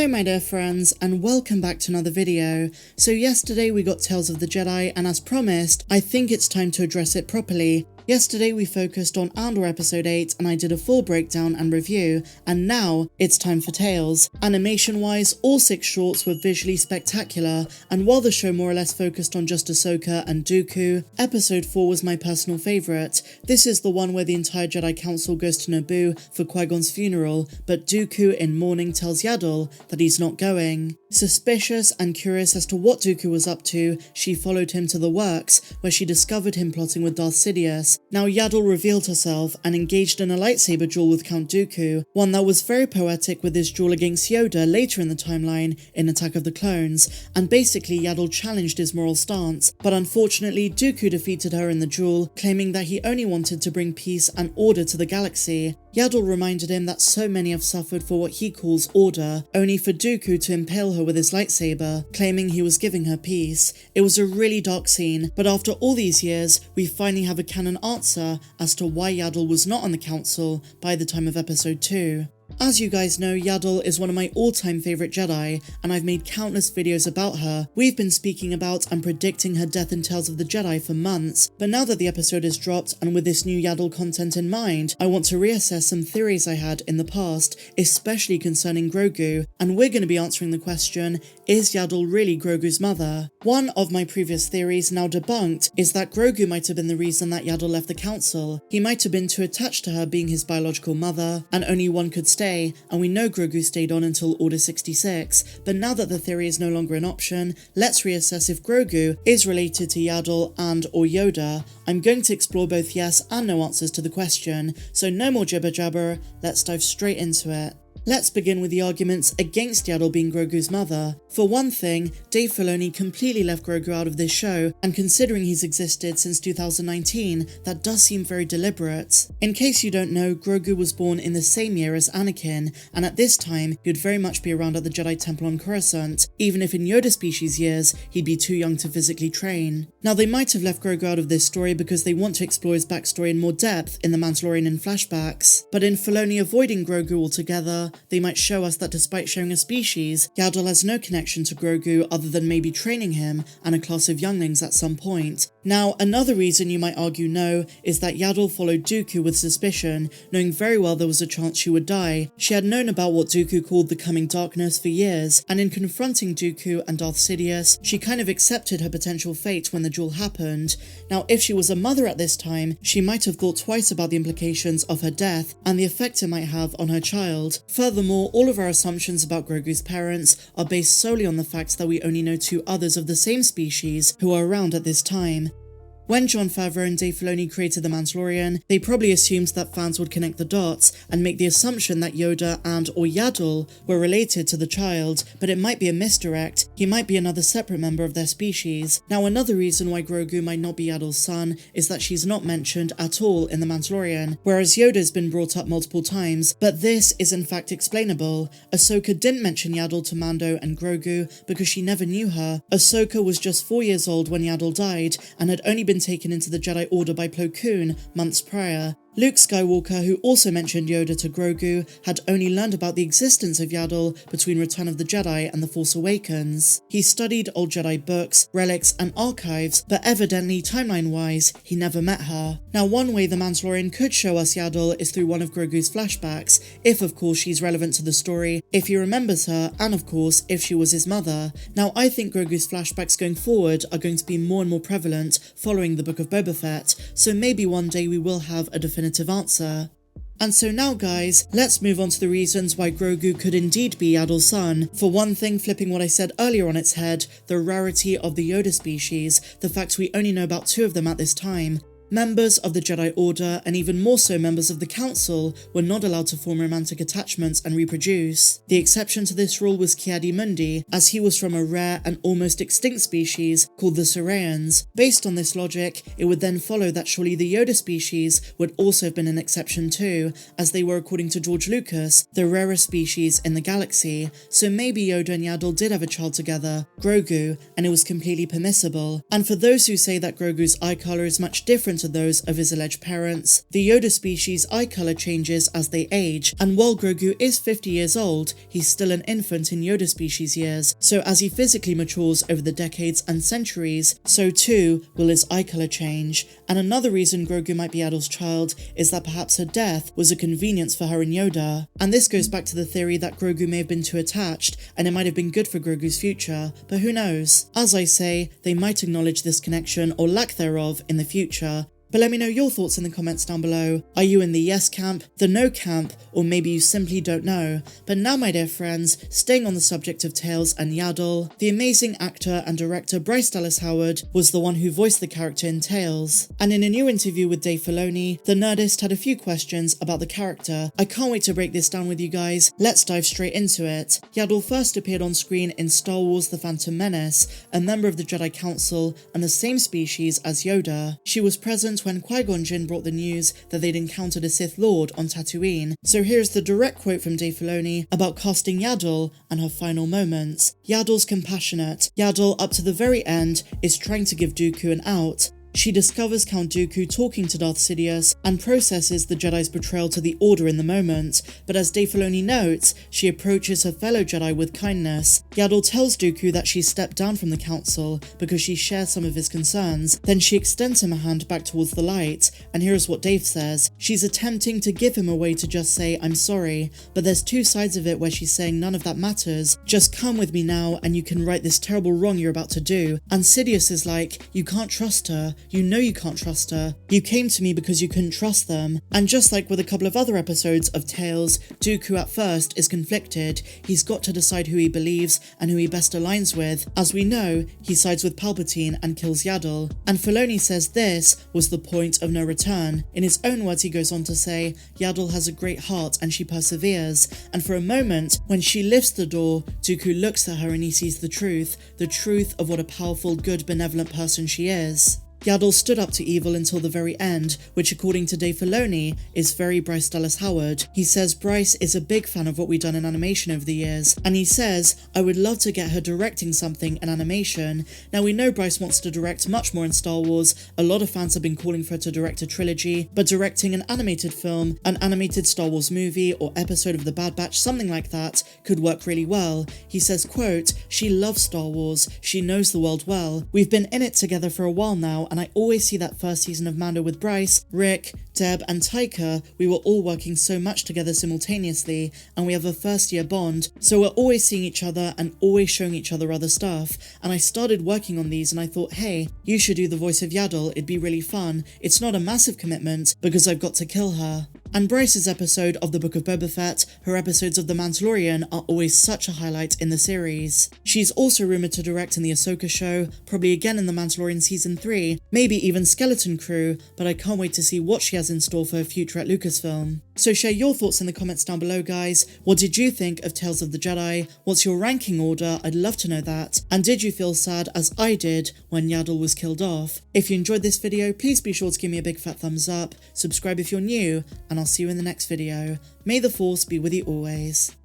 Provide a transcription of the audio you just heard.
Hello my dear friends, and welcome back to another video. So yesterday we got Tales of the Jedi, and as promised, I think it's time to address it properly. Yesterday we focused on Andor episode 8 and I did a full breakdown and review, and now it's time for Tales. Animation wise, all 6 shorts were visually spectacular, and while the show more or less focused on just Ahsoka and Dooku, episode 4 was my personal favourite. This is the one where the entire Jedi Council goes to Naboo for Qui-Gon's funeral, but Dooku in mourning tells Yaddle that he's not going. Suspicious and curious as to what Dooku was up to, she followed him to the works, where she discovered him plotting with Darth Sidious. Now Yaddle revealed herself and engaged in a lightsaber duel with Count Dooku, one that was very poetic with his duel against Yoda later in the timeline in Attack of the Clones, and basically Yaddle challenged his moral stance, but unfortunately Dooku defeated her in the duel, claiming that he only wanted to bring peace and order to the galaxy. Yaddle reminded him that so many have suffered for what he calls order, only for Dooku to impale her with his lightsaber, claiming he was giving her peace. It was a really dark scene, but after all these years, we finally have a canon answer as to why Yaddle was not on the council by the time of episode 2. As you guys know, Yaddle is one of my all-time favourite Jedi, and I've made countless videos about her. We've been speaking about and predicting her death in Tales of the Jedi for months, but now that the episode is dropped and with this new Yaddle content in mind, I want to reassess some theories I had in the past, especially concerning Grogu, and we're going to be answering the question, is Yaddle really Grogu's mother? One of my previous theories, now debunked, is that Grogu might have been the reason that Yaddle left the council. He might have been too attached to her being his biological mother, and only one could stay, and we know Grogu stayed on until Order 66, but now that the theory is no longer an option, let's reassess if Grogu is related to Yaddle and or Yoda. I'm going to explore both yes and no answers to the question, so no more jibber jabber, let's dive straight into it. Let's begin with the arguments against Yaddle being Grogu's mother. For one thing, Dave Filoni completely left Grogu out of this show, and considering he's existed since 2019, that does seem very deliberate. In case you don't know, Grogu was born in the same year as Anakin, and at this time, he would very much be around at the Jedi Temple on Coruscant, even if in Yoda species years, he'd be too young to physically train. Now they might have left Grogu out of this story because they want to explore his backstory in more depth in the Mandalorian and flashbacks, but in Filoni avoiding Grogu altogether, they might show us that despite sharing a species, Yaddle has no connection to Grogu other than maybe training him and a class of younglings at some point. Now, another reason you might argue no is that Yaddle followed Dooku with suspicion, knowing very well there was a chance she would die. She had known about what Dooku called the coming darkness for years, and in confronting Dooku and Darth Sidious, she kind of accepted her potential fate when the duel happened. Now, if she was a mother at this time, she might have thought twice about the implications of her death and the effect it might have on her child. Furthermore, all of our assumptions about Grogu's parents are based solely on the fact that we only know 2 others of the same species who are around at this time. When Jon Favreau and Dave Filoni created The Mandalorian, they probably assumed that fans would connect the dots and make the assumption that Yoda and or Yaddle were related to the child, but it might be a misdirect. He might be another separate member of their species. Now, another reason why Grogu might not be Yaddle's son is that she's not mentioned at all in The Mandalorian, whereas Yoda's been brought up multiple times, but this is in fact explainable. Ahsoka didn't mention Yaddle to Mando and Grogu because she never knew her. Ahsoka was just 4 years old when Yaddle died and had only been taken into the Jedi Order by Plo Koon months prior. Luke Skywalker, who also mentioned Yoda to Grogu, had only learned about the existence of Yaddle between Return of the Jedi and The Force Awakens. He studied old Jedi books, relics, and archives, but evidently, timeline-wise, he never met her. Now, one way The Mandalorian could show us Yaddle is through one of Grogu's flashbacks, if of course she's relevant to the story, if he remembers her, and of course, if she was his mother. Now, I think Grogu's flashbacks going forward are going to be more and more prevalent following the Book of Boba Fett, so maybe one day we will have a definitive answer. And so now guys, let's move on to the reasons why Grogu could indeed be Yaddle's son. For one thing, flipping what I said earlier on its head, the rarity of the Yoda species, the fact we only know about 2 of them at this time. Members of the Jedi Order, and even more so members of the Council, were not allowed to form romantic attachments and reproduce. The exception to this rule was Ki-Adi-Mundi, as he was from a rare and almost extinct species called the Saurians. Based on this logic, it would then follow that surely the Yoda species would also have been an exception too, as they were, according to George Lucas, the rarest species in the galaxy. So maybe Yoda and Yaddle did have a child together, Grogu, and it was completely permissible. And for those who say that Grogu's eye colour is much different different to those of his alleged parents. The Yoda species' eye color changes as they age, and while Grogu is 50 years old, he's still an infant in Yoda species years, so as he physically matures over the decades and centuries, so too will his eye color change. And another reason Grogu might be Yaddle's child is that perhaps her death was a convenience for her and Yoda. And this goes back to the theory that Grogu may have been too attached, and it might have been good for Grogu's future, but who knows? As I say, they might acknowledge this connection or lack thereof in the future. But let me know your thoughts in the comments down below. Are you in the yes camp, the no camp, or maybe you simply don't know? But now, my dear friends, staying on the subject of Tales and Yaddle, the amazing actor and director Bryce Dallas Howard was the one who voiced the character in Tales. And in a new interview with Dave Filoni, the Nerdist had a few questions about the character. I can't wait to break this down with you guys. Let's dive straight into it. Yaddle first appeared on screen in Star Wars The Phantom Menace, a member of the Jedi Council and the same species as Yoda. She was present when Qui-Gon Jinn brought the news that they'd encountered a Sith Lord on Tatooine. So here's the direct quote from Dave Filoni about casting Yaddle and her final moments. Yaddle's compassionate. Yaddle, up to the very end, is trying to give Dooku an out. She discovers Count Dooku talking to Darth Sidious and processes the Jedi's betrayal to the Order in the moment, but as Dave Filoni notes, she approaches her fellow Jedi with kindness. Yaddle tells Dooku that she stepped down from the Council because she shares some of his concerns. Then she extends him a hand back towards the light, and here's what Dave says. She's attempting to give him a way to just say, "I'm sorry," but there's two sides of it where she's saying none of that matters. Just come with me now and you can right this terrible wrong you're about to do. And Sidious is like, you can't trust her. You know you can't trust her. You came to me because you couldn't trust them. And just like with a couple of other episodes of Tales, Dooku at first is conflicted. He's got to decide who he believes and who he best aligns with. As we know, he sides with Palpatine and kills Yaddle. And Filoni says this was the point of no return. In his own words, he goes on to say, Yaddle has a great heart and she perseveres. And for a moment, when she lifts the door, Dooku looks at her and he sees the truth of what a powerful, good, benevolent person she is. Yaddle stood up to evil until the very end, which according to Dave Filoni is very Bryce Dallas Howard. He says Bryce is a big fan of what we've done in animation over the years, and he says, I would love to get her directing something in animation. Now we know Bryce wants to direct much more in Star Wars. A lot of fans have been calling for her to direct a trilogy, but directing an animated film, an animated Star Wars movie or episode of The Bad Batch, something like that, could work really well. He says, quote, she loves Star Wars, she knows the world well. We've been in it together for a while now, and I always see that first season of Mando with Bryce, Rick, Deb and Taika. We were all working so much together simultaneously, and we have a first year bond, so we're always seeing each other and always showing each other other stuff. And I started working on these and I thought, hey, you should do the voice of Yaddle, it'd be really fun. It's not a massive commitment because I've got to kill her. And Bryce's episode of the Book of Boba Fett, her episodes of The Mandalorian are always such a highlight in the series. She's also rumoured to direct in the Ahsoka show, probably again in The Mandalorian Season 3, maybe even Skeleton Crew, but I can't wait to see what she has in store for her future at Lucasfilm. So share your thoughts in the comments down below, guys. What did you think of Tales of the Jedi? What's your ranking order? I'd love to know that. And did you feel sad as I did when Yaddle was killed off? If you enjoyed this video, please be sure to give me a big fat thumbs up, subscribe if you're new, and I'll see you in the next video. May the Force be with you always.